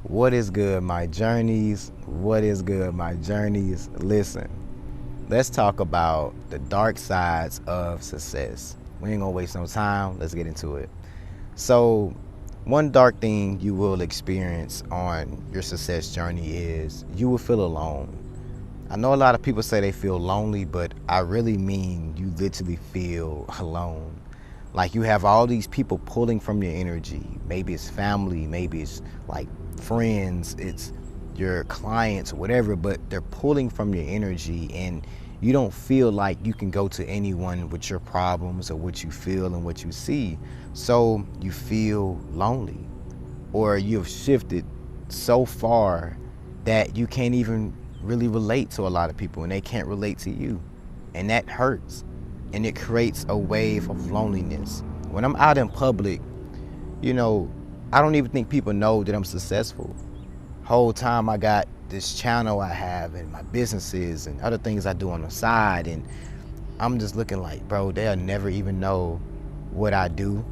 What is good, my journeys? What is good, my journeys? Listen, let's talk about the dark sides of success. We ain't gonna waste no time. Let's get into it. So, one dark thing you will experience on your success journey is you will feel alone. I know a lot of people say they feel lonely, but I really mean you literally feel alone. Like you have all these people pulling from your energy. Maybe it's family, maybe it's like friends, it's your clients, whatever, but they're pulling from your energy and you don't feel like you can go to anyone with your problems or what you feel and what you see. So you feel lonely, or you've shifted so far that you can't even really relate to a lot of people and they can't relate to you. And that hurts. And it creates a wave of loneliness. When I'm out in public, I don't even think people know that I'm successful. Whole time I got this channel I have and my businesses and other things I do on the side, and I'm just looking like, bro, they'll never even know what I do,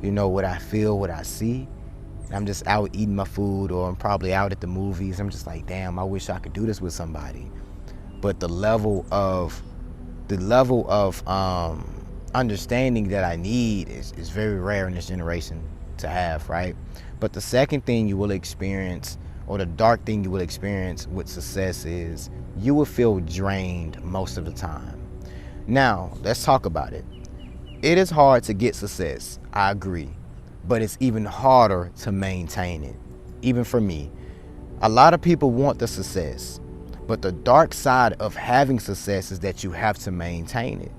what I feel, what I see. And I'm just out eating my food, or I'm probably out at the movies. I'm just like, damn, I wish I could do this with somebody. But the level of understanding that I need is very rare in this generation to have, right? But the second thing you will experience, or the dark thing you will experience with success, is you will feel drained most of the time. Now, let's talk about it. It is hard to get success, I agree, but it's even harder to maintain it, even for me. A lot of people want the success, but the dark side of having success is that you have to maintain it.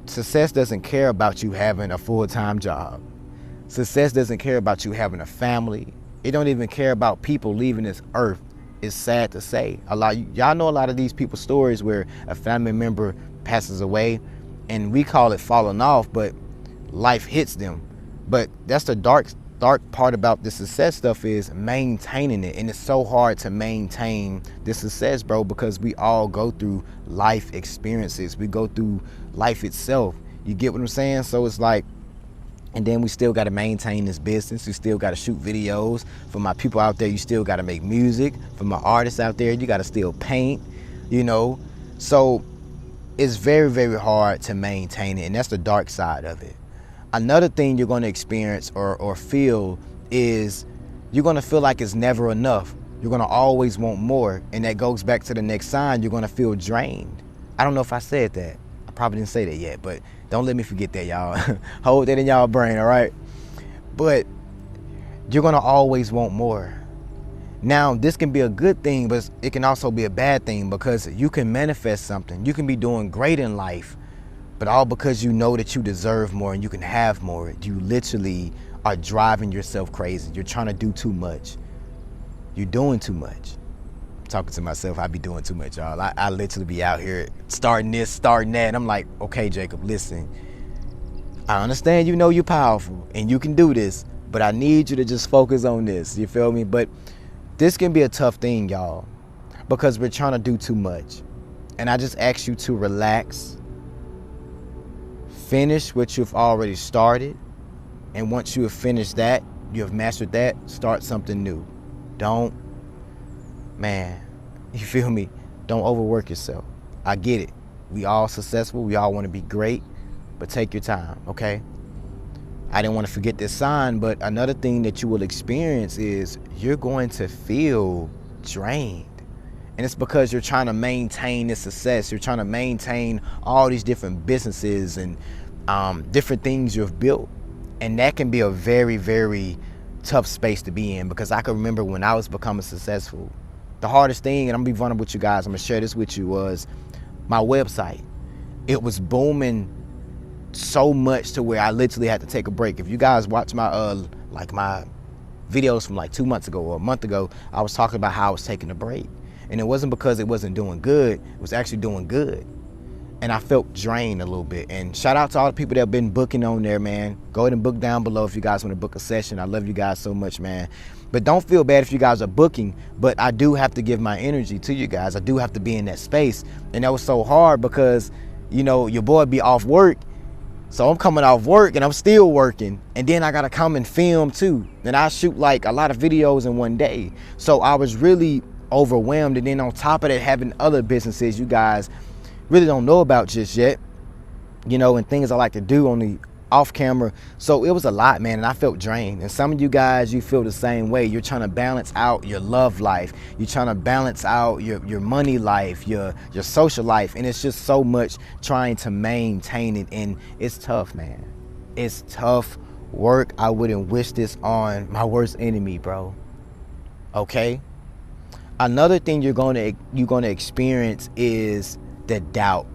Success doesn't care about you having a full-time job. Success doesn't care about you having a family. It don't even care about people leaving this earth. It's sad to say. Y'all know a lot of these people's stories where a family member passes away and we call it falling off, but life hits them. But that's the dark part about the success stuff, is maintaining it. And it's so hard to maintain this success, bro, because we all go through life experiences. We go through life itself. You get what I'm saying? So it's like, and then we still got to maintain this business. We still got to shoot videos. For my people out there, you still got to make music. For my artists out there, you got to still paint, So it's very, very hard to maintain it. And that's the dark side of it. Another thing you're going to experience or feel is you're going to feel like it's never enough. You're going to always want more. And that goes back to the next sign. You're going to feel drained. I don't know if I said that. I probably didn't say that yet, but don't let me forget that, y'all. Hold that in y'all brain, all right? But you're going to always want more. Now, this can be a good thing, but it can also be a bad thing, because you can manifest something. You can be doing great in life, but all because you know that you deserve more and you can have more. You literally are driving yourself crazy. You're trying to do too much. You're doing too much. I'm talking to myself, I be doing too much, y'all. I literally be out here starting this, starting that. And I'm like, okay, Jacob, listen. I understand you're powerful and you can do this, but I need you to just focus on this. You feel me? But this can be a tough thing, y'all, because we're trying to do too much. And I just ask you to relax. Finish what you've already started, and once you have finished that, you have mastered that, start something new. You feel me? Don't overwork yourself. I get it. We all successful. We all want to be great, but take your time, okay? I didn't want to forget this sign, but another thing that you will experience is you're going to feel drained. And it's because you're trying to maintain this success. You're trying to maintain all these different businesses and different things you've built. And that can be a very, very tough space to be in, because I can remember when I was becoming successful, the hardest thing, and I'm going to be vulnerable with you guys, I'm going to share this with you, was my website. It was booming so much to where I literally had to take a break. If you guys watch my my videos from like 2 months ago or a month ago, I was talking about how I was taking a break. And it wasn't because it wasn't doing good. It was actually doing good. And I felt drained a little bit. And shout out to all the people that have been booking on there, man. Go ahead and book down below if you guys want to book a session. I love you guys so much, man. But don't feel bad if you guys are booking. But I do have to give my energy to you guys. I do have to be in that space. And that was so hard because, your boy be off work. So I'm coming off work and I'm still working. And then I gotta come and film too. And I shoot like a lot of videos in one day. So I was really overwhelmed. And then on top of that, having other businesses you guys really don't know about just yet, you know, and things I like to do on the off camera. So it was a lot, man, and I felt drained. And some of you guys, you feel the same way. You're trying to balance out your love life. You're trying to balance out your money life, your social life. And it's just so much trying to maintain it. And it's tough, man. It's tough work. I wouldn't wish this on my worst enemy, bro. Okay? Another thing you're gonna experience is the doubt.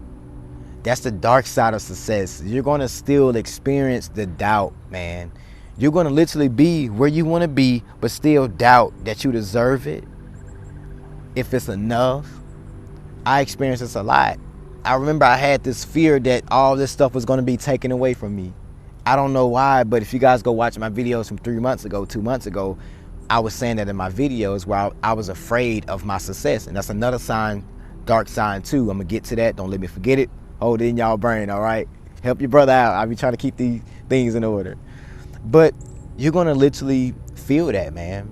That's the dark side of success. You're going to still experience the doubt, man. You're going to literally be where you want to be, but still doubt that you deserve it, if it's enough. I experienced this a lot. I remember I had this fear that all this stuff was going to be taken away from me. I don't know why, but if you guys go watch my videos from 3 months ago, 2 months ago, I was saying that in my videos where I was afraid of my success. And that's another sign, dark sign too. I'm going to get to that. Don't let me forget it. Hold it in y'all brain, all right? Help your brother out. I be trying to keep these things in order. But you're going to literally feel that, man.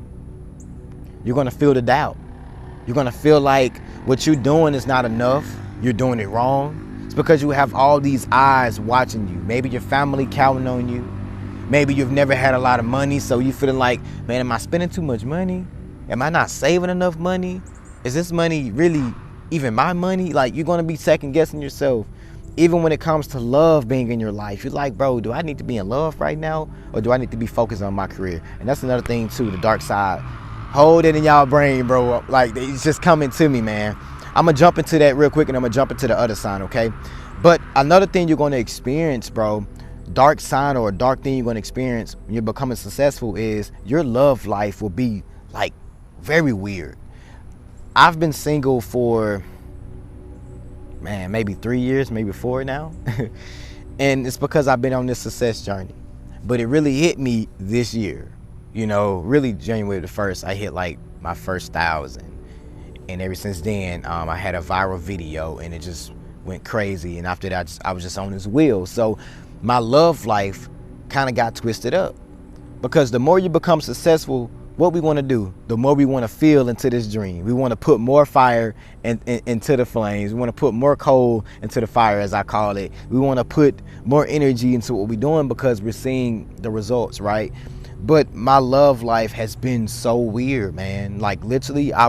You're going to feel the doubt. You're going to feel like what you're doing is not enough. You're doing it wrong. It's because you have all these eyes watching you. Maybe your family counting on you. Maybe you've never had a lot of money, so you're feeling like, man, am I spending too much money? Am I not saving enough money? Is this money really even my money? Like, you're going to be second guessing yourself. Even when it comes to love being in your life, you're like, bro, do I need to be in love right now? Or do I need to be focused on my career? And that's another thing too, the dark side. Hold it in y'all brain, bro. Like, it's just coming to me, man. I'm going to jump into that real quick and I'm going to jump into the other sign, okay? But another thing you're going to experience, bro, dark sign or a dark thing you're going to experience when you're becoming successful is your love life will be like very weird. I've been single for, man, maybe 3 years, maybe 4 now. And it's because I've been on this success journey. But it really hit me this year. You know, really January the 1st, I hit like my first 1,000. And ever since then, I had a viral video and it just went crazy. And after that, I was just on this wheel. So my love life kind of got twisted up. Because the more you become successful, what we want to do, the more we want to feel into this dream. We want to put more fire into the flames. We want to put more coal into the fire, as I call it. We want to put more energy into what we're doing because we're seeing the results, right? But my love life has been so weird, man. Like, literally, I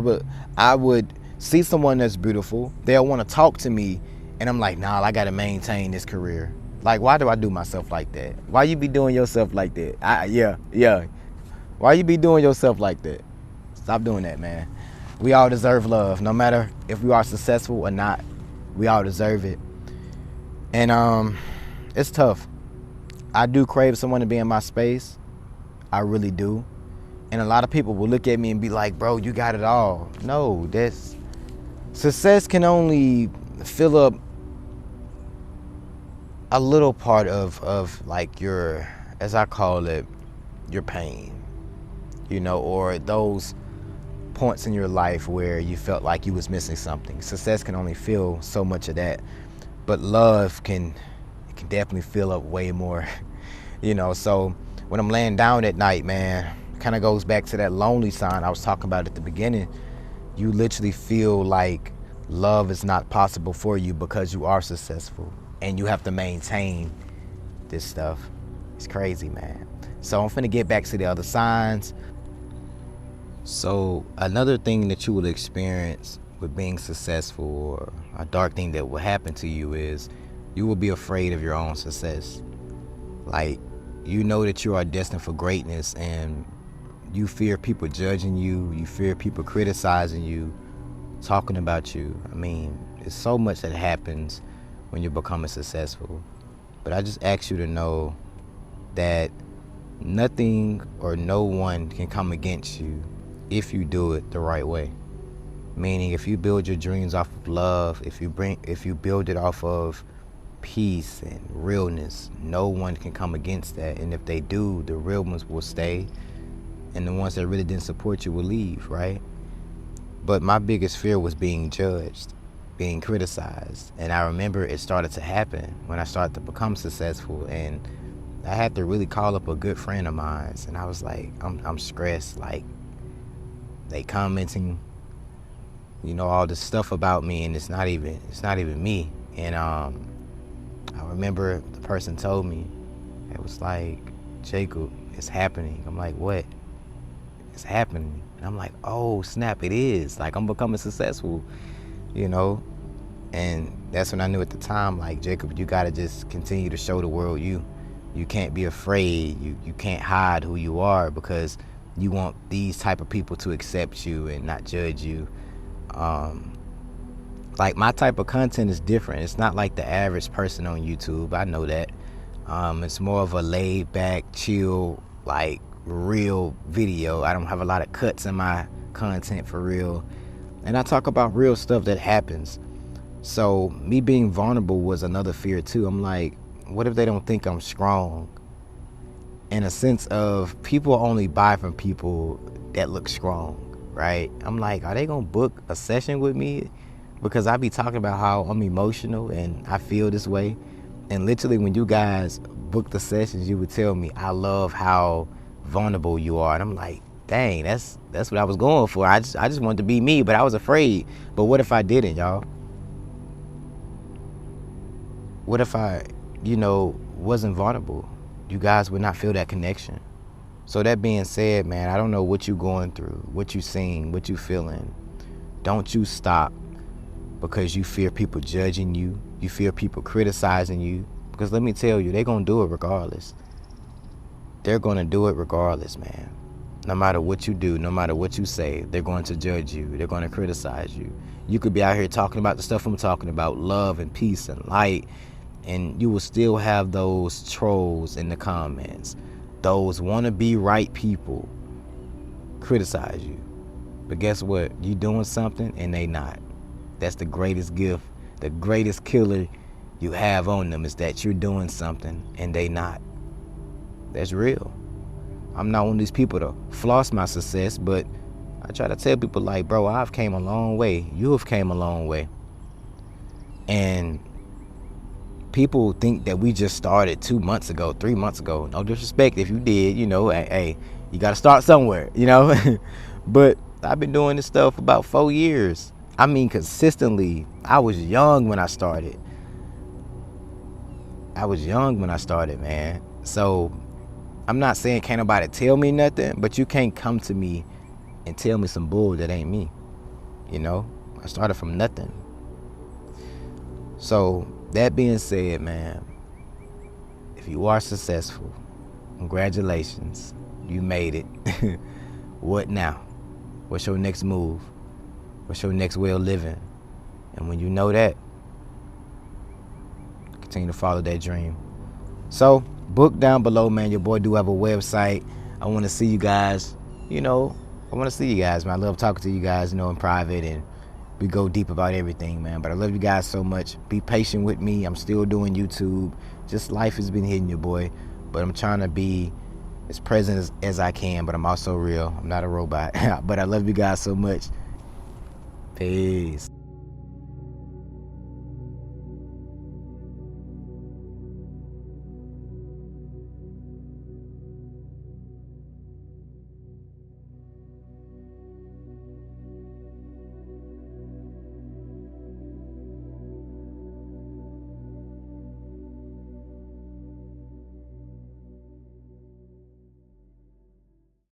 would see someone that's beautiful. They'll want to talk to me, and I'm like, nah, I got to maintain this career. Like, why do I do myself like that? Why you be doing yourself like that? Yeah. Why you be doing yourself like that? Stop doing that, man. We all deserve love. No matter if we are successful or not, we all deserve it. And it's tough. I do crave someone to be in my space. I really do. And a lot of people will look at me and be like, bro, you got it all. No, success can only fill up a little part of like your, as I call it, your pain. You know, or those points in your life where you felt like you was missing something. Success can only fill so much of that, but love can definitely fill up way more. You know, so when I'm laying down at night, man, kind of goes back to that lonely sign I was talking about at the beginning. You literally feel like love is not possible for you because you are successful and you have to maintain this stuff. It's crazy, man. So I'm finna get back to the other signs. So another thing that you will experience with being successful, or a dark thing that will happen to you, is you will be afraid of your own success. Like, you know that you are destined for greatness and you fear people judging you. You fear people criticizing you, talking about you. I mean, there's so much that happens when you're becoming successful. But I just ask you to know that nothing or no one can come against you if you do it the right way. Meaning, if you build your dreams off of love, if you build it off of peace and realness, no one can come against that. And if they do, the real ones will stay, and the ones that really didn't support you will leave, right? But my biggest fear was being judged. being criticized. And I remember it started to happen when I started to become successful, and I had to really call up a good friend of mine, and I was like, I'm stressed. Like, they commenting, all this stuff about me, and it's not even me. And I remember the person told me, it was like, Jacob, it's happening. I'm like, what? It's happening. And I'm like, oh snap, it is. Like, I'm becoming successful, you know. And that's when I knew at the time, like, Jacob, you gotta just continue to show the world you. You can't be afraid. You can't hide who you are, because you want these type of people to accept you and not judge you. Like, my type of content is different. It's not like the average person on YouTube. I know that. It's more of a laid back, chill, like, real video. I don't have a lot of cuts in my content, for real. And I talk about real stuff that happens. So me being vulnerable was another fear too. I'm like, what if they don't think I'm strong? In a sense of, people only buy from people that look strong, right? I'm like, are they gonna book a session with me because I be talking about how I'm emotional and I feel this way? And literally, when you guys book the sessions, you would tell me, I love how vulnerable you are. And I'm like, dang, that's what I was going for. I just wanted to be me, but I was afraid. But what if I didn't, y'all? What if I, wasn't vulnerable? You guys would not feel that connection. So that being said, man, I don't know what you going through, what you seeing, what you feeling. Don't you stop because you fear people judging you. You fear people criticizing you. Because let me tell you, they're going to do it regardless. They're going to do it regardless, man. No matter what you do, no matter what you say, they're going to judge you. They're going to criticize you. You could be out here talking about the stuff I'm talking about, love and peace and light, and you will still have those trolls in the comments, those wanna-be right people criticize you. But guess what? You doing something and they not. That's the greatest gift, the greatest killer you have on them, is that you're doing something and they not. That's real. I'm not one of these people to floss my success, but I try to tell people, like, bro, I've came a long way. You have came a long way. And people think that we just started 2 months ago, 3 months ago. No disrespect if you did, hey, you got to start somewhere, But I've been doing this stuff for about 4 years. I mean, consistently. I was young when I started. Man. So I'm not saying can't nobody tell me nothing, but you can't come to me and tell me some bull that ain't me. I started from nothing. So that being said, man, if you are successful, congratulations, you made it. What now? What's your next move? What's your next way of living? And when you know that, continue to follow that dream. So book down below, man. Your boy do have a website. I want to see you guys. I want to see you guys, man. I love talking to you guys, in private, and we go deep about everything, man. But I love you guys so much. Be patient with me. I'm still doing YouTube. Just life has been hitting you, boy. But I'm trying to be as present as I can, but I'm also real. I'm not a robot. But I love you guys so much. Peace.